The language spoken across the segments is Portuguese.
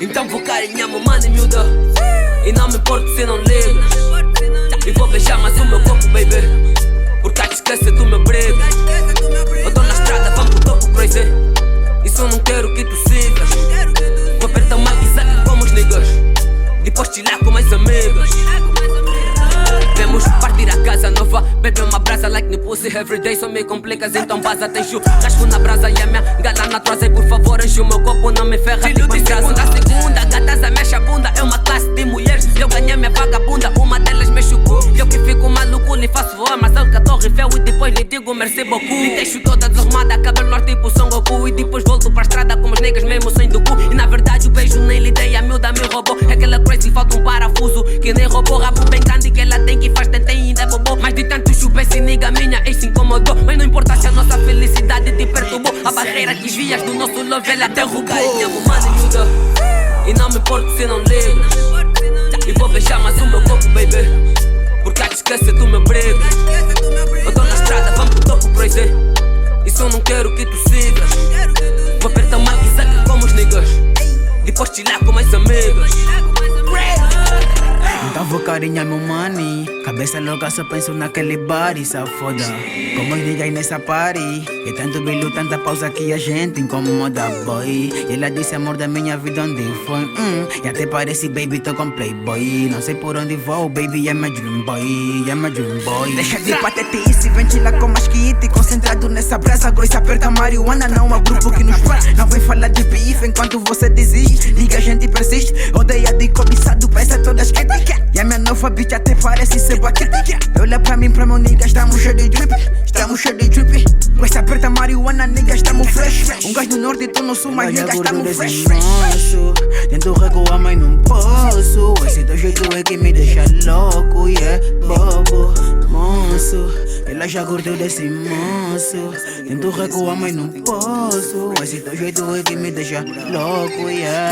Então vou carinhar meu mano e miúda, e não me importo se não ligas. E vou beijar mais o meu corpo, baby, porque te esquece do meu brego. Eu tô na estrada, vamos pro topo, crazy. Isso eu não quero que tu sigas. Vou apertar uma guisaca como os niggas, depois te lá com mais amigas. Vemos partir a casa nova, bebe uma brasa like no pussy everyday. Só me complicas, então vaza, tem churrasco na brasa. E a minha gala na tua e por favor enche o meu copo, não me ferra. Filho de segunda a segunda, gatas a mexe a bunda. É uma classe de mulheres, eu ganhei minha vagabunda. Uma delas mexe o cu, eu que fico maluco. Lhe faço voar, mas eu que a torre fel. E depois lhe digo merci beaucoup. Lhe deixo toda desarrumada, cabelo norte tipo Son Goku. E depois volto pra estrada com os niggas mesmo sem do cu. E na verdade o beijo nem lhe dei, a miúda me roubou. Aquela crazy falta um parafuso, que nem roubou. Rabo bem grande que ela tem, que faz tentei ainda é bobô. Mas de tanto chupei se niga minha ex se incomodou. Mas não importa se a nossa felicidade te perturbou. A barreira que vias do nosso love ela derrubou. Carinha-me mano e miúda, e não me importo se não ligas. E vou beijar mais o meu corpo, baby, porque te esquece do meu brego. Eu tô na estrada, vamos pro topo, crazy. Isso eu não quero que tu sigas. Vou apertar uma guisaca como os niggas, depois te lá com mais amigas. Então vou carinhar meu money, cabeça louca só penso naquele body, safoda. Como os niggas nessa party, e tanto brilho, tanta pausa que a gente incomoda, boy. E ela disse amor da minha vida onde foi, e até parece baby tô com playboy. Não sei por onde vou, baby é my dream boy, é my dream boy. Deixa de patetice e ventila com mais kit, concentrado nessa brasa grossa, aperta marihuana, não há grupo que nos faz. Não vem falar de beef enquanto você desiste, liga a gente persiste, odeia de cobiçado, peça todas que te quer. E a minha nova bitch até parece ser baquete. Olha pra mim, pra meu nigga, estamos cheio de drip. Estamos cheio de drip. Com essa aperta marihuana, nigga, estamos fresh. Um gajo do norte e tu no sul, mas nigga, estamos fresh. Tento recuar, mas não posso. Esse teu jeito é que me deixa louco, yeah, bobo, moço. Ela já curtiu desse moço. Tento recuar, mas não posso. Esse teu jeito é que me deixa louco, yeah.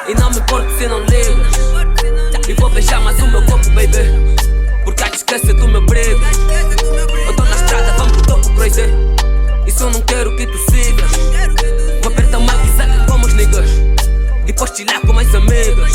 E não me importo se não ligas. E vou beijar mais o meu corpo, baby, porque te esquece do meu brego. Eu tô na estrada, vamos pro topo, crazy. Isso eu não quero que tu sigas. Vou apertar uma guisaca como os niggas, depois te lá com mais amigas.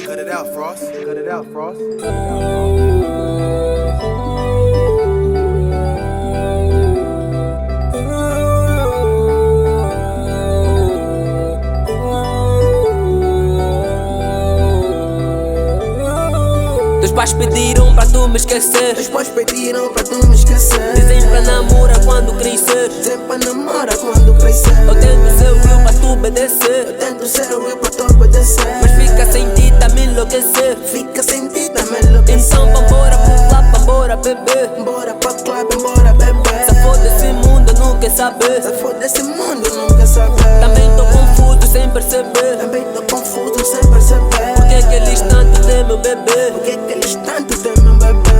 Cut it out, Frost. Cut it out, Frost. Teus pais pediram pra tu me esquecer. Teus pais pediram pra tu me esquecer. Dizem pra namorar quando crescer. Dizem pra namorar quando crescer. Eu tento ser real pra tu obedecer. Eu tento ser real pra tu obedecer. Mas fica sem ti, tá me enlouquecer. Fica sem ti, tá me enlouquecer. Então vambora pro club, vambora beber. Bora pra club, bora beber. Se for desse mundo, não quer saber. Se for desse mundo, não quer saber. Também tô confuso sem perceber. Também tô confuso sem perceber. Por que eles tanto temem meu bebê? Por que eles tanto temem meu bebê?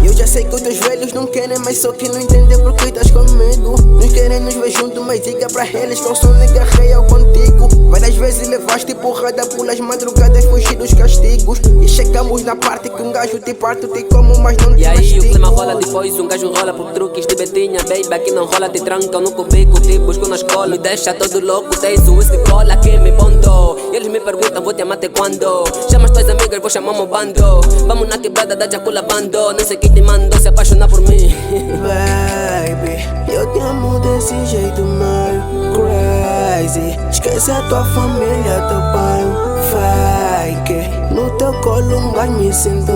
Eu já sei que os teus velhos não querem, mas só que não entendem porque estás comigo. Não querem nos ver juntos, mas diga pra eles que eu sou nega real contigo. Várias vezes levaste porrada pelas madrugadas, fugir dos castigos. E chegamos na parte que um gajo te parto, te como, mas não te E aí mastigo. o clima rola depois, um gajo rola por truques de betinha. Baby, aqui não rola, te trancam no cubico, te busco na escola. Me deixa todo louco, tens o whisky cola que me bondou. Eles me perguntam, vou te amar até quando? Chama as tuas amigas, vou chamar meu bando. Vamos na quebrada da Jacula Bando. Não sei quem te mandou se apaixonar por mim. Baby, eu te amo desse jeito meio crazy. Esquece a tua família, teu pai, vai que no teu colo um gajo me sinto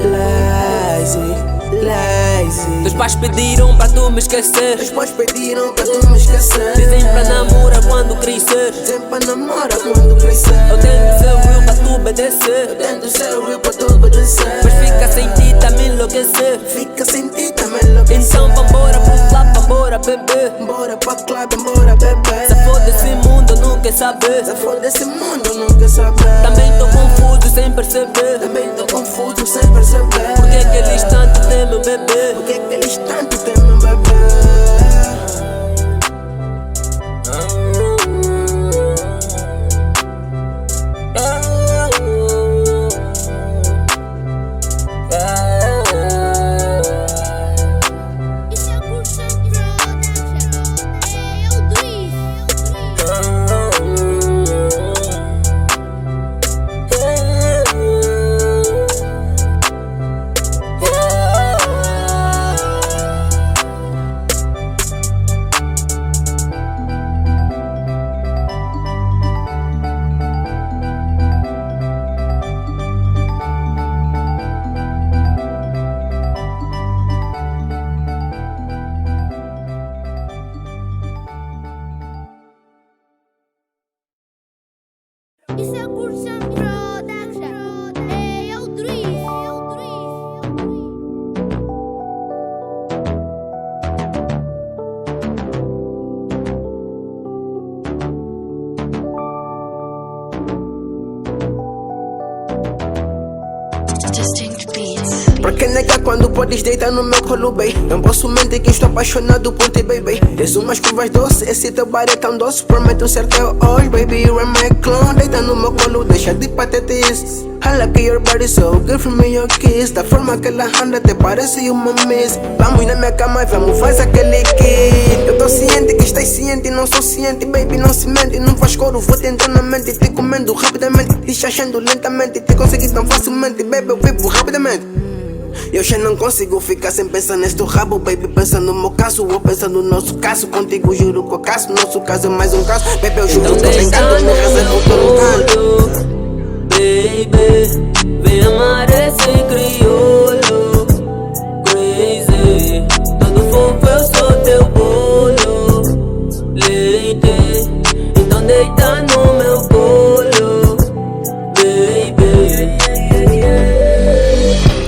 lazy. lazy. Teus pais pediram pra tu me esquecer. Teus pais pediram pra tu me esquecer. Dizem pra namorar quando crescer. Dizem pra namorar quando crescer. Eu tento ser real pra tu obedecer. Eu tento ser real pra tu obedecer. Mas fica sem ti, tá me enlouquecer. Fica sem ti, tá me enlouquecer. Então vambora pro club, vambora beber. Bora pra club, bora beber. Se for desse mundo, não quer saber. Se for desse mundo, não quer saber. Também tô confuso sem perceber. Também tô confuso sem perceber. Por que eles tanto temem o bebê? Por que eles tanto temem bebê? Isso é Cursan Production. É o Driz. Distinct beats. Pra que negar quando podes deitar no meu colo, baby? Não posso mentir que estou apaixonado por ti, baby. Tens umas curvas doces, esse teu bar é tão doce. Prometo ser teu hoje, baby, you are my clone. Deita no meu colo, deixa de patetice. I like your body so good, from me your kiss. Da forma que ela anda te parece uma miss. Vamos na minha cama e vamos fazer aquele kit. Eu tô ciente que estás ciente, não sou ciente, baby, não se mente. Não faz coro, vou te entrar na mente. Te comendo rapidamente, te chachando lentamente. Te consegui tão facilmente, baby, eu vivo rapidamente. Eu já não consigo ficar sem pensar neste rabo, baby. Pensa no meu caso, ou pensa no nosso caso. Contigo juro que eu caso, nosso caso é mais um caso. Baby, eu juro que tô brincando, me reservo por um canto. Baby, vem amar esse crioulo crazy. Todo fofo eu sou teu bolo leite. Então deita no meu colo, baby.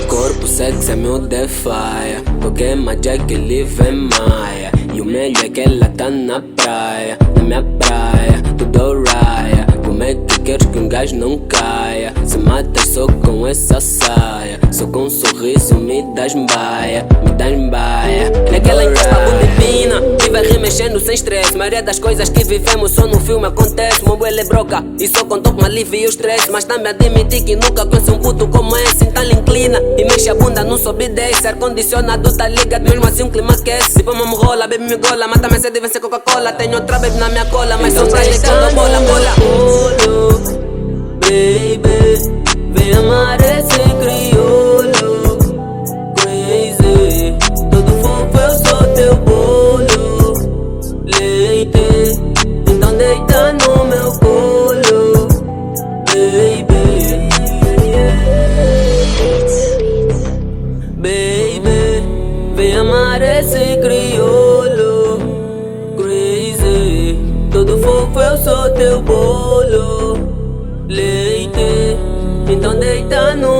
Corpo sexy é meu defire. Porque é uma Jack live em Maia. E o melhor é que ela tá na praia. Na minha praia, tudo raia. Como é que queres que um gajo não caia? Se mata só com essa saia. Só com um sorriso me das mbaia. Me das mbaia. Naquela encosta bonipina, vive remexendo sem stress. Maioria das coisas que vivemos só no filme acontece. Meu ele é broca e só com toque me alivia o stress. Mas também admiti que nunca conheci um puto como esse. Então ele inclina e mexe a bunda, não sobe 10. Ar condicionado tá ligado, mesmo assim um clima aquece. Depois me rola, bebe me gola. Mata mais cedo e vem ser Coca-Cola. Tenho outra baby na minha cola, mas são pra quando bola, bola. Baby, vem amar esse crioulo crazy. Todo fofo eu sou teu bolo leite. Então deita no meu colo, baby. Baby, vem amar esse crioulo crazy. Todo fofo eu sou teu bolo leite. Então deita no